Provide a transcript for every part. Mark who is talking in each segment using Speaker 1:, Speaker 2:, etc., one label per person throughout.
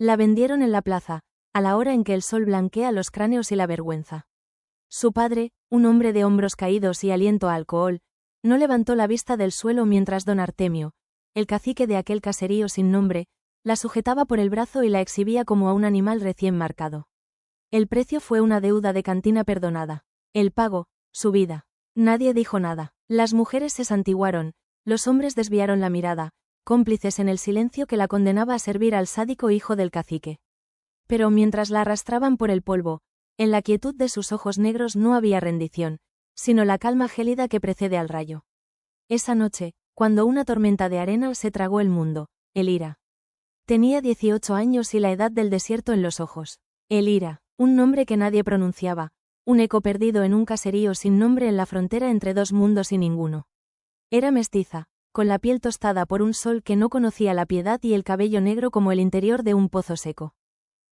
Speaker 1: La vendieron en la plaza, a la hora en que el sol blanquea los cráneos y la vergüenza. Su padre, un hombre de hombros caídos y aliento a alcohol, no levantó la vista del suelo mientras don Artemio, el cacique de aquel caserío sin nombre, la sujetaba por el brazo y la exhibía como a un animal recién marcado. El precio fue una deuda de cantina perdonada. El pago, su vida. Nadie dijo nada. Las mujeres se santiguaron, los hombres desviaron la mirada, cómplices en el silencio que la condenaba a servir al sádico hijo del cacique. Pero mientras la arrastraban por el polvo, en la quietud de sus ojos negros no había rendición, sino la calma gélida que precede al rayo. Esa noche, cuando una tormenta de arena se tragó el mundo, Elira. Tenía 18 años y la edad del desierto en los ojos. Elira, un nombre que nadie pronunciaba, un eco perdido en un caserío sin nombre en la frontera entre dos mundos y ninguno. Era mestiza, con la piel tostada por un sol que no conocía la piedad y el cabello negro como el interior de un pozo seco.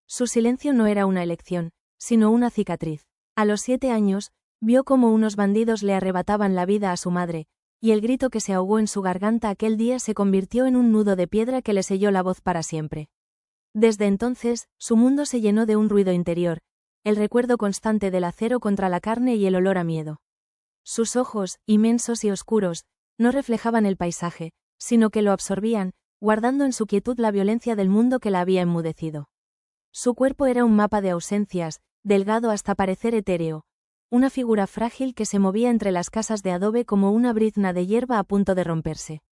Speaker 1: Su silencio no era una elección, sino una cicatriz. A los 7 años, vio cómo unos bandidos le arrebataban la vida a su madre, y el grito que se ahogó en su garganta aquel día se convirtió en un nudo de piedra que le selló la voz para siempre. Desde entonces, su mundo se llenó de un ruido interior, el recuerdo constante del acero contra la carne y el olor a miedo. Sus ojos, inmensos y oscuros, no reflejaban el paisaje, sino que lo absorbían, guardando en su quietud la violencia del mundo que la había enmudecido. Su cuerpo era un mapa de ausencias, delgado hasta parecer etéreo, una figura frágil que se movía entre las casas de adobe como una brizna de hierba a punto de romperse.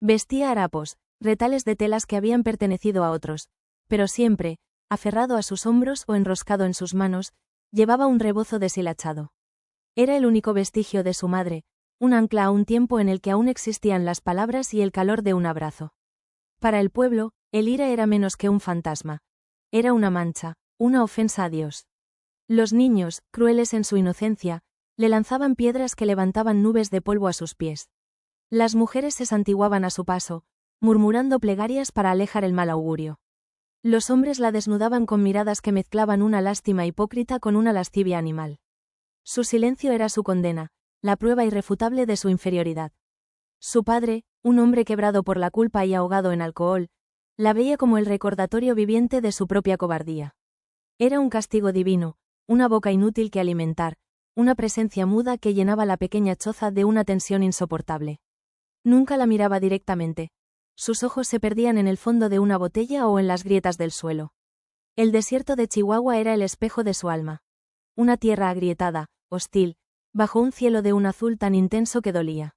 Speaker 1: Vestía harapos, retales de telas que habían pertenecido a otros, pero siempre, aferrado a sus hombros o enroscado en sus manos, llevaba un rebozo deshilachado. Era el único vestigio de su madre, un ancla a un tiempo en el que aún existían las palabras y el calor de un abrazo. Para el pueblo, Elira era menos que un fantasma. Era una mancha, una ofensa a Dios. Los niños, crueles en su inocencia, le lanzaban piedras que levantaban nubes de polvo a sus pies. Las mujeres se santiguaban a su paso, murmurando plegarias para alejar el mal augurio. Los hombres la desnudaban con miradas que mezclaban una lástima hipócrita con una lascivia animal. Su silencio era su condena, la prueba irrefutable de su inferioridad. Su padre, un hombre quebrado por la culpa y ahogado en alcohol, la veía como el recordatorio viviente de su propia cobardía. Era un castigo divino, una boca inútil que alimentar, una presencia muda que llenaba la pequeña choza de una tensión insoportable. Nunca la miraba directamente. Sus ojos se perdían en el fondo de una botella o en las grietas del suelo. El desierto de Chihuahua era el espejo de su alma. Una tierra agrietada, hostil, bajo un cielo de un azul tan intenso que dolía.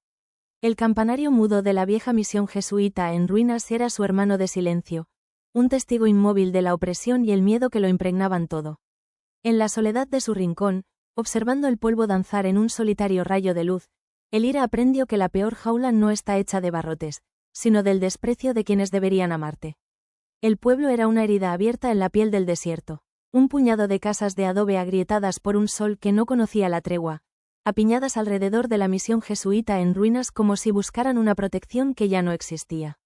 Speaker 1: El campanario mudo de la vieja misión jesuita en ruinas era su hermano de silencio, un testigo inmóvil de la opresión y el miedo que lo impregnaban todo. En la soledad de su rincón, observando el polvo danzar en un solitario rayo de luz, Elira aprendió que la peor jaula no está hecha de barrotes, sino del desprecio de quienes deberían amarte. El pueblo era una herida abierta en la piel del desierto, un puñado de casas de adobe agrietadas por un sol que no conocía la tregua, apiñadas alrededor de la misión jesuita en ruinas como si buscaran una protección que ya no existía.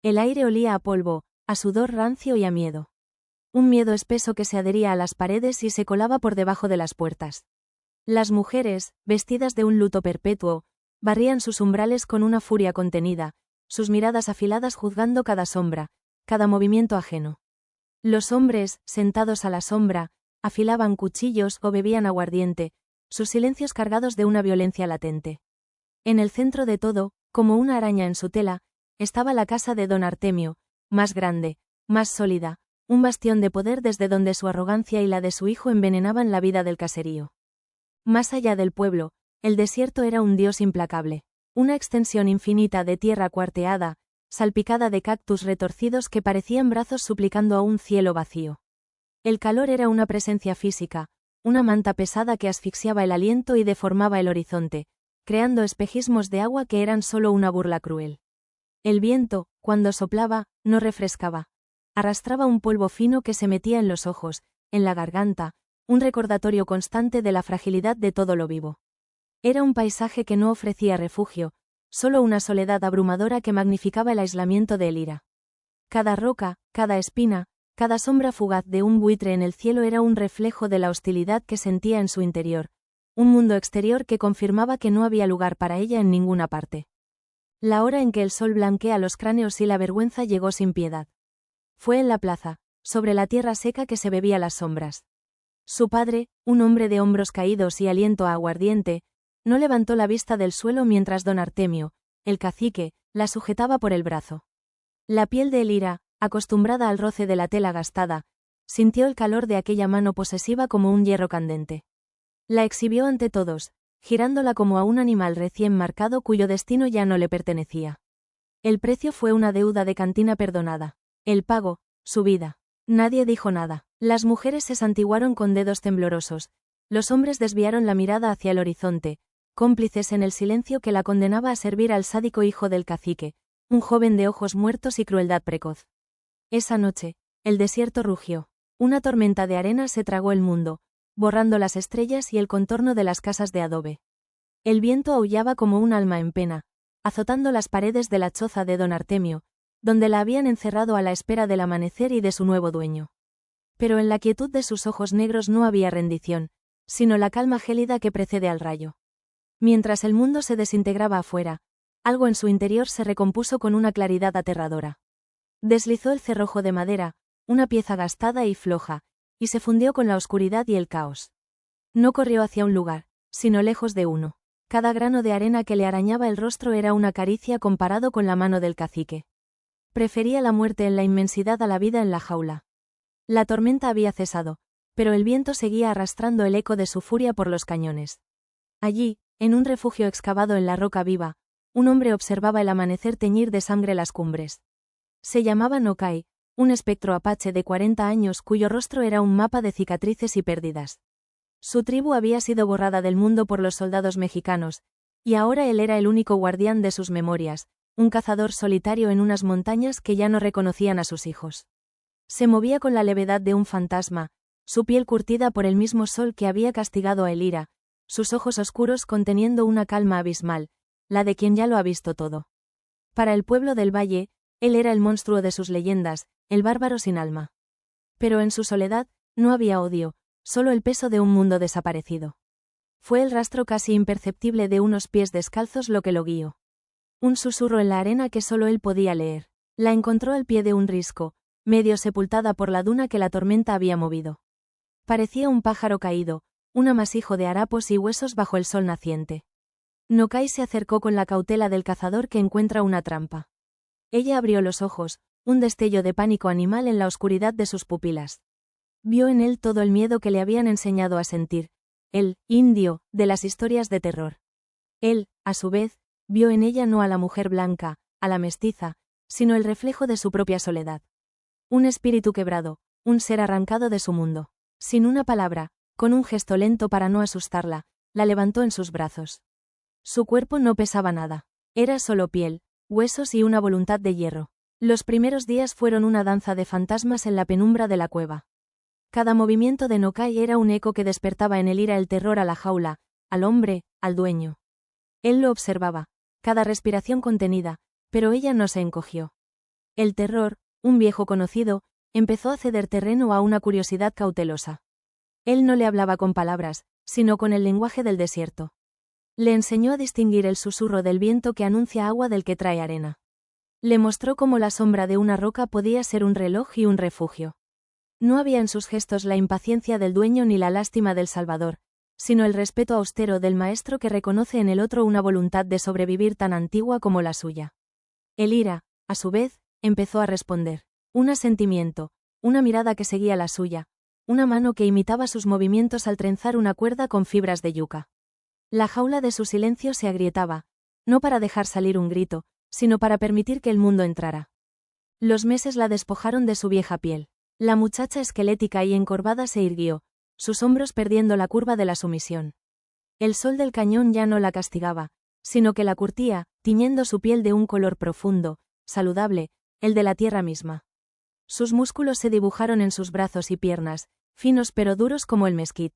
Speaker 1: El aire olía a polvo, a sudor rancio y a miedo. Un miedo espeso que se adhería a las paredes y se colaba por debajo de las puertas. Las mujeres, vestidas de un luto perpetuo, barrían sus umbrales con una furia contenida, sus miradas afiladas juzgando cada sombra, cada movimiento ajeno. Los hombres, sentados a la sombra, afilaban cuchillos o bebían aguardiente, sus silencios cargados de una violencia latente. En el centro de todo, como una araña en su tela, estaba la casa de don Artemio, más grande, más sólida, un bastión de poder desde donde su arrogancia y la de su hijo envenenaban la vida del caserío. Más allá del pueblo, el desierto era un dios implacable, una extensión infinita de tierra cuarteada, salpicada de cactus retorcidos que parecían brazos suplicando a un cielo vacío. El calor era una presencia física, una manta pesada que asfixiaba el aliento y deformaba el horizonte, creando espejismos de agua que eran solo una burla cruel. El viento, cuando soplaba, no refrescaba. Arrastraba un polvo fino que se metía en los ojos, en la garganta, un recordatorio constante de la fragilidad de todo lo vivo. Era un paisaje que no ofrecía refugio, solo una soledad abrumadora que magnificaba el aislamiento de Elira. Cada roca, cada espina, cada sombra fugaz de un buitre en el cielo era un reflejo de la hostilidad que sentía en su interior, un mundo exterior que confirmaba que no había lugar para ella en ninguna parte. La hora en que el sol blanquea los cráneos y la vergüenza llegó sin piedad. Fue en la plaza, sobre la tierra seca que se bebía las sombras. Su padre, un hombre de hombros caídos y aliento a aguardiente, no levantó la vista del suelo mientras don Artemio, el cacique, la sujetaba por el brazo. La piel de Elira, acostumbrada al roce de la tela gastada, sintió el calor de aquella mano posesiva como un hierro candente. La exhibió ante todos, girándola como a un animal recién marcado cuyo destino ya no le pertenecía. El precio fue una deuda de cantina perdonada. El pago, su vida. Nadie dijo nada. Las mujeres se santiguaron con dedos temblorosos, los hombres desviaron la mirada hacia el horizonte, cómplices en el silencio que la condenaba a servir al sádico hijo del cacique, un joven de ojos muertos y crueldad precoz. Esa noche, el desierto rugió. Una tormenta de arena se tragó el mundo, borrando las estrellas y el contorno de las casas de adobe. El viento aullaba como un alma en pena, azotando las paredes de la choza de don Artemio, donde la habían encerrado a la espera del amanecer y de su nuevo dueño. Pero en la quietud de sus ojos negros no había rendición, sino la calma gélida que precede al rayo. Mientras el mundo se desintegraba afuera, algo en su interior se recompuso con una claridad aterradora. Deslizó el cerrojo de madera, una pieza gastada y floja, y se fundió con la oscuridad y el caos. No corrió hacia un lugar, sino lejos de uno. Cada grano de arena que le arañaba el rostro era una caricia comparado con la mano del cacique. Prefería la muerte en la inmensidad a la vida en la jaula. La tormenta había cesado, pero el viento seguía arrastrando el eco de su furia por los cañones. Allí, en un refugio excavado en la roca viva, un hombre observaba el amanecer teñir de sangre las cumbres. Se llamaba Nokai, un espectro apache de 40 años cuyo rostro era un mapa de cicatrices y pérdidas. Su tribu había sido borrada del mundo por los soldados mexicanos, y ahora él era el único guardián de sus memorias, un cazador solitario en unas montañas que ya no reconocían a sus hijos. Se movía con la levedad de un fantasma, su piel curtida por el mismo sol que había castigado a Elira, sus ojos oscuros conteniendo una calma abismal, la de quien ya lo ha visto todo. Para el pueblo del valle, él era el monstruo de sus leyendas, el bárbaro sin alma. Pero en su soledad, no había odio, solo el peso de un mundo desaparecido. Fue el rastro casi imperceptible de unos pies descalzos lo que lo guió. Un susurro en la arena que solo él podía leer. La encontró al pie de un risco, medio sepultada por la duna que la tormenta había movido. Parecía un pájaro caído, un amasijo de harapos y huesos bajo el sol naciente. Nokai se acercó con la cautela del cazador que encuentra una trampa. Ella abrió los ojos, un destello de pánico animal en la oscuridad de sus pupilas. Vio en él todo el miedo que le habían enseñado a sentir, el indio de las historias de terror. Él, a su vez, vio en ella no a la mujer blanca, a la mestiza, sino el reflejo de su propia soledad. Un espíritu quebrado, un ser arrancado de su mundo. Sin una palabra, con un gesto lento para no asustarla, la levantó en sus brazos. Su cuerpo no pesaba nada. Era solo piel, huesos y una voluntad de hierro. Los primeros días fueron una danza de fantasmas en la penumbra de la cueva. Cada movimiento de Nokai era un eco que despertaba en Elira el terror a la jaula, al hombre, al dueño. Él lo observaba, cada respiración contenida, pero ella no se encogió. El terror, un viejo conocido, empezó a ceder terreno a una curiosidad cautelosa. Él no le hablaba con palabras, sino con el lenguaje del desierto. Le enseñó a distinguir el susurro del viento que anuncia agua del que trae arena. Le mostró cómo la sombra de una roca podía ser un reloj y un refugio. No había en sus gestos la impaciencia del dueño ni la lástima del salvador, sino el respeto austero del maestro que reconoce en el otro una voluntad de sobrevivir tan antigua como la suya. Elira, a su vez, empezó a responder. Un asentimiento, una mirada que seguía la suya, una mano que imitaba sus movimientos al trenzar una cuerda con fibras de yuca. La jaula de su silencio se agrietaba, no para dejar salir un grito, sino para permitir que el mundo entrara. Los meses la despojaron de su vieja piel. La muchacha esquelética y encorvada se irguió, sus hombros perdiendo la curva de la sumisión. El sol del cañón ya no la castigaba, sino que la curtía, tiñendo su piel de un color profundo, saludable, el de la tierra misma. Sus músculos se dibujaron en sus brazos y piernas, finos pero duros como el mesquit.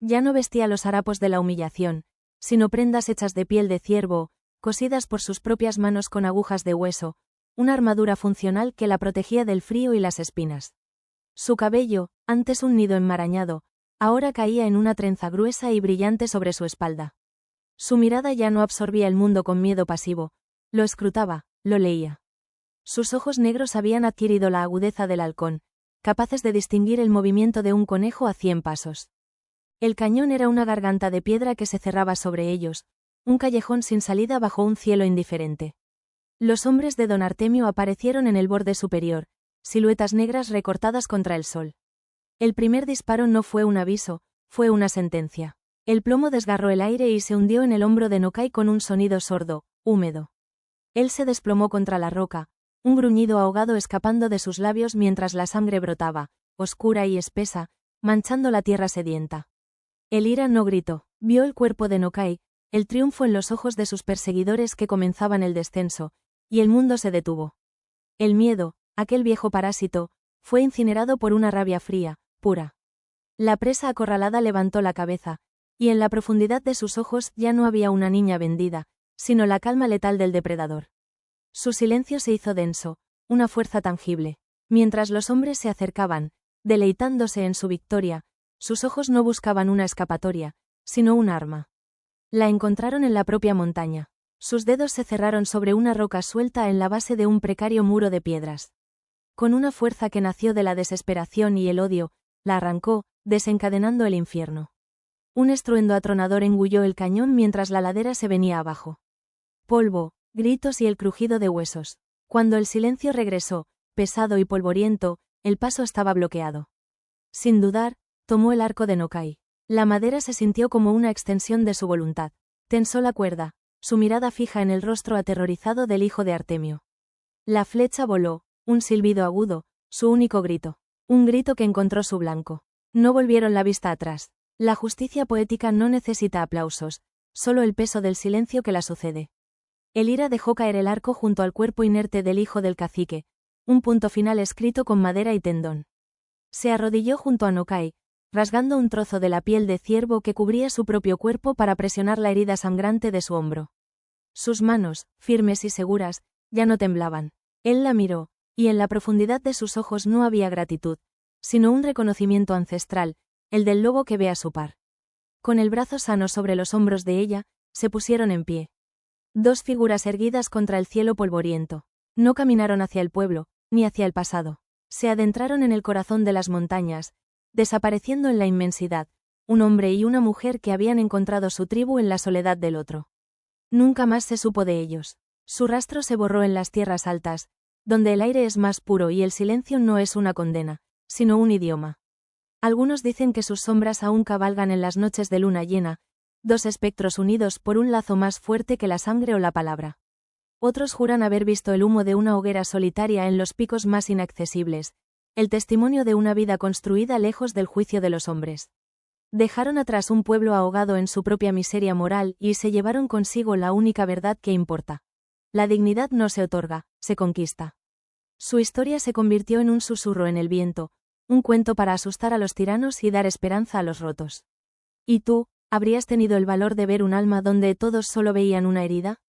Speaker 1: Ya no vestía los harapos de la humillación, sino prendas hechas de piel de ciervo, cosidas por sus propias manos con agujas de hueso, una armadura funcional que la protegía del frío y las espinas. Su cabello, antes un nido enmarañado, ahora caía en una trenza gruesa y brillante sobre su espalda. Su mirada ya no absorbía el mundo con miedo pasivo, lo escrutaba, lo leía. Sus ojos negros habían adquirido la agudeza del halcón, capaces de distinguir el movimiento de un conejo a 100 pasos. El cañón era una garganta de piedra que se cerraba sobre ellos, un callejón sin salida bajo un cielo indiferente. Los hombres de don Artemio aparecieron en el borde superior, siluetas negras recortadas contra el sol. El primer disparo no fue un aviso, fue una sentencia. El plomo desgarró el aire y se hundió en el hombro de Nokai con un sonido sordo, húmedo. Él se desplomó contra la roca, un gruñido ahogado escapando de sus labios mientras la sangre brotaba, oscura y espesa, manchando la tierra sedienta. El Ira no gritó, vio el cuerpo de Nokai, el triunfo en los ojos de sus perseguidores que comenzaban el descenso, y el mundo se detuvo. El miedo, aquel viejo parásito, fue incinerado por una rabia fría, pura. La presa acorralada levantó la cabeza, y en la profundidad de sus ojos ya no había una niña vendida, sino la calma letal del depredador. Su silencio se hizo denso, una fuerza tangible. Mientras los hombres se acercaban, deleitándose en su victoria, sus ojos no buscaban una escapatoria, sino un arma. La encontraron en la propia montaña. Sus dedos se cerraron sobre una roca suelta en la base de un precario muro de piedras. Con una fuerza que nació de la desesperación y el odio, la arrancó, desencadenando el infierno. Un estruendo atronador engulló el cañón mientras la ladera se venía abajo. Polvo, gritos y el crujido de huesos. Cuando el silencio regresó, pesado y polvoriento, el paso estaba bloqueado. Sin dudar, tomó el arco de Nokai. La madera se sintió como una extensión de su voluntad. Tensó la cuerda, su mirada fija en el rostro aterrorizado del hijo de Artemio. La flecha voló, un silbido agudo, su único grito. Un grito que encontró su blanco. No volvieron la vista atrás. La justicia poética no necesita aplausos, solo el peso del silencio que la sucede. El Ira dejó caer el arco junto al cuerpo inerte del hijo del cacique, un punto final escrito con madera y tendón. Se arrodilló junto a Nokai, rasgando un trozo de la piel de ciervo que cubría su propio cuerpo para presionar la herida sangrante de su hombro. Sus manos, firmes y seguras, ya no temblaban. Él la miró, y en la profundidad de sus ojos no había gratitud, sino un reconocimiento ancestral, el del lobo que ve a su par. Con el brazo sano sobre los hombros de ella, se pusieron en pie. Dos figuras erguidas contra el cielo polvoriento. No caminaron hacia el pueblo, ni hacia el pasado. Se adentraron en el corazón de las montañas, desapareciendo en la inmensidad, un hombre y una mujer que habían encontrado su tribu en la soledad del otro. Nunca más se supo de ellos. Su rastro se borró en las tierras altas, donde el aire es más puro y el silencio no es una condena, sino un idioma. Algunos dicen que sus sombras aún cabalgan en las noches de luna llena, dos espectros unidos por un lazo más fuerte que la sangre o la palabra. Otros juran haber visto el humo de una hoguera solitaria en los picos más inaccesibles, el testimonio de una vida construida lejos del juicio de los hombres. Dejaron atrás un pueblo ahogado en su propia miseria moral y se llevaron consigo la única verdad que importa. La dignidad no se otorga, se conquista. Su historia se convirtió en un susurro en el viento, un cuento para asustar a los tiranos y dar esperanza a los rotos. ¿Y tú, habrías tenido el valor de ver un alma donde todos solo veían una herida?